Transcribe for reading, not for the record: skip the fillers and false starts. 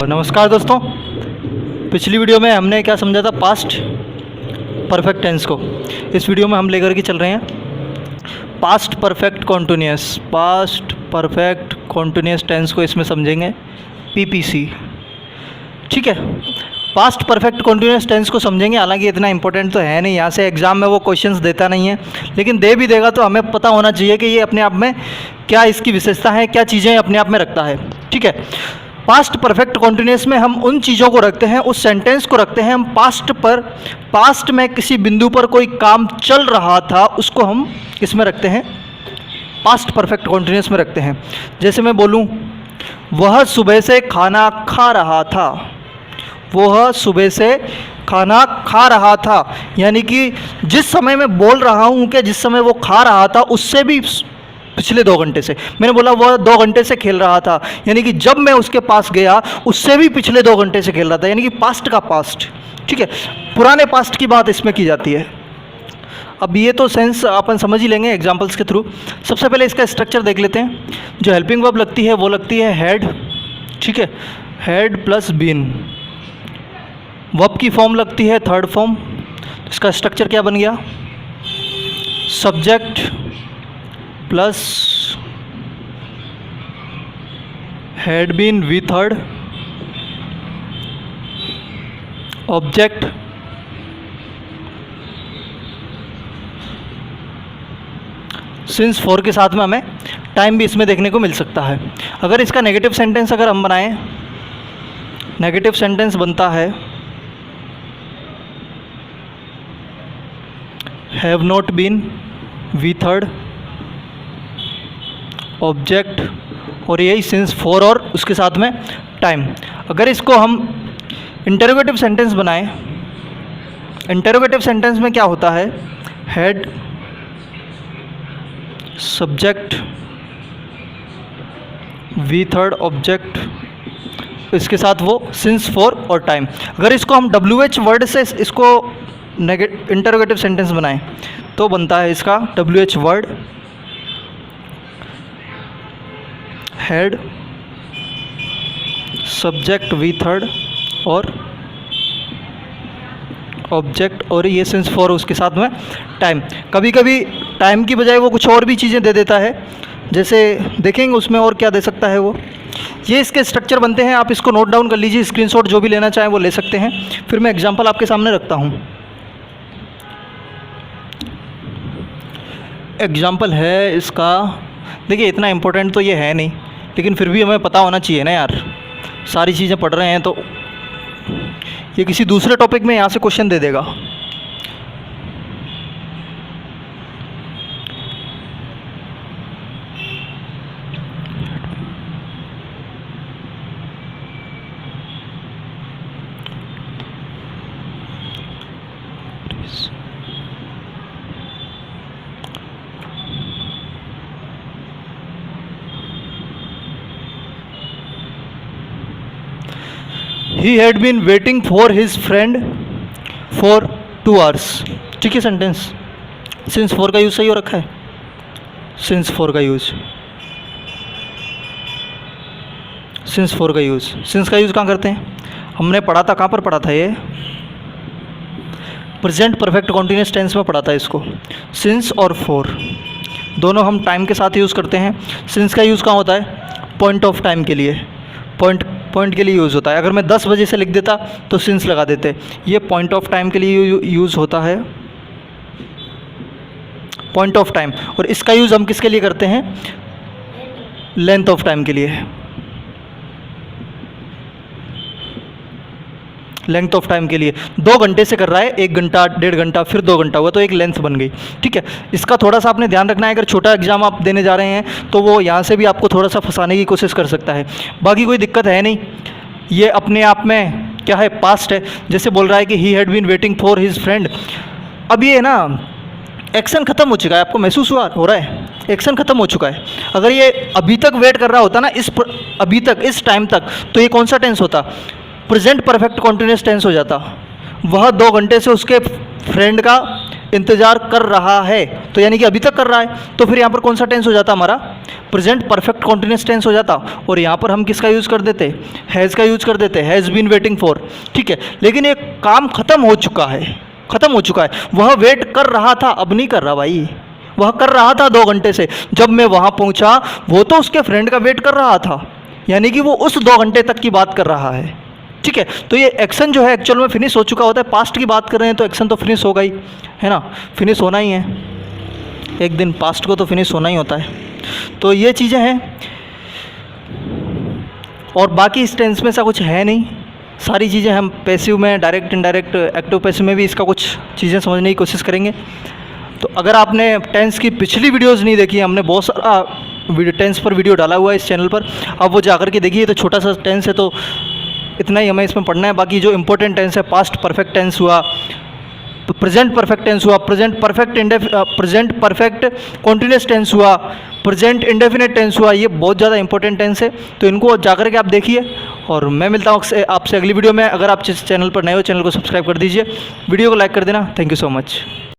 नमस्कार दोस्तों। पिछली वीडियो में हमने क्या समझा था, पास्ट परफेक्ट टेंस को। इस वीडियो में हम लेकर के चल रहे हैं पास्ट परफेक्ट कॉन्टिन्यूस टेंस को। इसमें समझेंगे पीपीसी। ठीक है, पास्ट परफेक्ट कॉन्टिन्यूस टेंस को समझेंगे। हालांकि इतना इंपॉर्टेंट तो है नहीं, यहाँ से एग्जाम में वो क्वेश्चंस देता नहीं है, लेकिन दे भी देगा तो हमें पता होना चाहिए कि ये अपने आप में क्या इसकी विशेषता है, क्या चीज़ें अपने आप में रखता है। ठीक है, पास्ट परफेक्ट कॉन्टिन्यूस में हम उन चीज़ों को रखते हैं, उस सेंटेंस को रखते हैं हम पास्ट में किसी बिंदु पर कोई काम चल रहा था, उसको हम किस में रखते हैं, पास्ट परफेक्ट कॉन्टिन्यूस में रखते हैं। जैसे मैं बोलूँ वह सुबह से खाना खा रहा था, वह सुबह से खाना खा रहा था, यानी कि जिस समय मैं बोल रहा हूँ कि जिस समय वो खा रहा था उससे भी पिछले 2 घंटे से। मैंने बोला वह 2 घंटे से खेल रहा था, यानी कि जब मैं उसके पास गया उससे भी पिछले 2 घंटे से खेल रहा था, यानी कि पास्ट का पास्ट। ठीक है, पुराने पास्ट की बात इसमें की जाती है। अब ये तो सेंस अपन समझ ही लेंगे एग्जांपल्स के थ्रू। सबसे पहले इसका स्ट्रक्चर देख लेते हैं। जो हेल्पिंग वर्ब लगती है वो लगती है हैड। ठीक है, हैड प्लस बीन। वर्ब की फॉर्म लगती है थर्ड फॉर्म। इसका स्ट्रक्चर क्या बन गया, subject plus had been with third, object since 4 के साथ में हमें टाइम भी इसमें देखने को मिल सकता है। अगर इसका नेगेटिव सेंटेंस अगर हम बनाएं, नेगेटिव सेंटेंस बनता है have not been V third, object और यही सिंस 4 और उसके साथ में टाइम। अगर इसको हम इंटरोगेटिव सेंटेंस बनाएं, इंटरोगेटिव सेंटेंस में क्या होता है, had subject V third object, इसके साथ वो सिंस 4 और टाइम। अगर इसको हम WH वर्ड से इसको इंटरोगेटिव सेंटेंस बनाएं तो बनता है इसका WH word had subject V third और ऑब्जेक्ट और ये सिंस 4 उसके साथ में टाइम। कभी कभी टाइम की बजाय वो कुछ और भी चीज़ें दे देता है, जैसे देखेंगे उसमें और क्या दे सकता है वो। ये इसके स्ट्रक्चर बनते हैं, आप इसको नोट डाउन कर लीजिए, स्क्रीनशॉट जो भी लेना चाहें वो ले सकते हैं। फिर मैं एग्जांपल आपके सामने रखता हूँ। एग्जांपल है इसका, देखिए इतना इम्पोर्टेंट तो ये है नहीं, लेकिन फिर भी हमें पता होना चाहिए ना यार, सारी चीज़ें पढ़ रहे हैं तो। ये किसी दूसरे टॉपिक में यहाँ से क्वेश्चन दे देगा। He had been waiting for his friend for 2 hours। ठीक है, सेंटेंस सिंस 4 का यूज़ सही हो रखा है, सिंस 4 का यूज़, सिंस 4 का यूज़। सिंस का यूज़ कहाँ करते हैं, हमने पढ़ा था, कहाँ पर पढ़ा था, ये प्रेजेंट परफेक्ट कॉन्टिन्यूस टेंस में पढ़ा था इसको। सिंस और 4 दोनों हम टाइम के साथ यूज़ करते हैं। सिंस का यूज़ कहाँ होता है, पॉइंट ऑफ टाइम के लिए, पॉइंट के लिए यूज़ होता है। अगर मैं 10 बजे से लिख देता तो सिंस लगा देते, ये पॉइंट ऑफ टाइम के लिए यूज़ होता है, पॉइंट ऑफ टाइम। और इसका यूज़ हम किसके लिए करते हैं, लेंथ ऑफ टाइम के लिए, लेंथ ऑफ टाइम के लिए। 2 घंटे से कर रहा है, 1 घंटा, 1.5 घंटा, फिर 2 घंटा हुआ तो एक लेंथ बन गई। ठीक है, इसका थोड़ा सा आपने ध्यान रखना है। अगर छोटा एग्जाम आप देने जा रहे हैं तो वो यहाँ से भी आपको थोड़ा सा फंसाने की कोशिश कर सकता है, बाकी कोई दिक्कत है नहीं। ये अपने आप में क्या है, पास्ट है। जैसे बोल रहा है कि he had been waiting for his friend. अब ये ना एक्शन ख़त्म हो चुका है, आपको महसूस हो रहा है, एक्शन ख़त्म हो चुका है। अगर ये अभी तक वेट कर रहा होता ना, अभी तक, इस टाइम तक, तो ये कौन सा टेंस होता, प्रेजेंट परफेक्ट कॉन्टिन्यूस टेंस हो जाता। वह 2 घंटे से उसके फ्रेंड का इंतज़ार कर रहा है, तो यानी कि अभी तक कर रहा है, तो फिर यहाँ पर कौन सा टेंस हो जाता हमारा, प्रेजेंट परफेक्ट कॉन्टिन्यूस टेंस हो जाता। और यहाँ पर हम किसका यूज़ कर देते, हैज़ का यूज़ कर देते, हैज़ बीन वेटिंग फॉर। ठीक है, लेकिन एक काम ख़त्म हो चुका है, ख़त्म हो चुका है, वह वेट कर रहा था, अब नहीं कर रहा भाई, वह कर रहा था 2 घंटे से, जब मैं वहाँ पहुँचा वो तो उसके फ्रेंड का वेट कर रहा था, यानी कि वो उस 2 घंटे तक की बात कर रहा है। ठीक है, तो ये एक्शन जो है एक्चुअल में फिनिश हो चुका होता है। पास्ट की बात कर रहे हैं तो एक्शन तो फिनिश होगा ही, है ना, फिनिश होना ही है, एक दिन पास्ट को तो फिनिश होना ही होता है। तो ये चीज़ें हैं, और बाकी इस टेंस में ऐसा कुछ है नहीं, सारी चीज़ें हम पैसिव में, डायरेक्ट इनडायरेक्ट, एक्टिव पैसिव में भी इसका कुछ चीज़ें समझने की कोशिश करेंगे। तो अगर आपने टेंस की पिछली वीडियोज़ नहीं देखी, हमने बहुत सारा टेंस पर वीडियो डाला हुआ है इस चैनल पर, आप वो जाकर के देखिए। तो छोटा सा टेंस है तो इतना ही हमें इसमें पढ़ना है, बाकी जो इंपॉर्टेंट टेंस है, पास्ट परफेक्ट टेंस हुआ, प्रेजेंट परफेक्ट टेंस हुआ, प्रेजेंट परफेक्ट कॉन्टिन्यूस टेंस हुआ, प्रेजेंट इंडेफिनिट टेंस हुआ, ये बहुत ज़्यादा इंपॉर्टेंट टेंस है, तो इनको जाकर के आप देखिए। और मैं मिलता हूँ आपसे अगली वीडियो में। अगर आप जिस चैनल पर नए हो, चैनल को सब्सक्राइब कर दीजिए, वीडियो को लाइक कर देना। Thank you so much.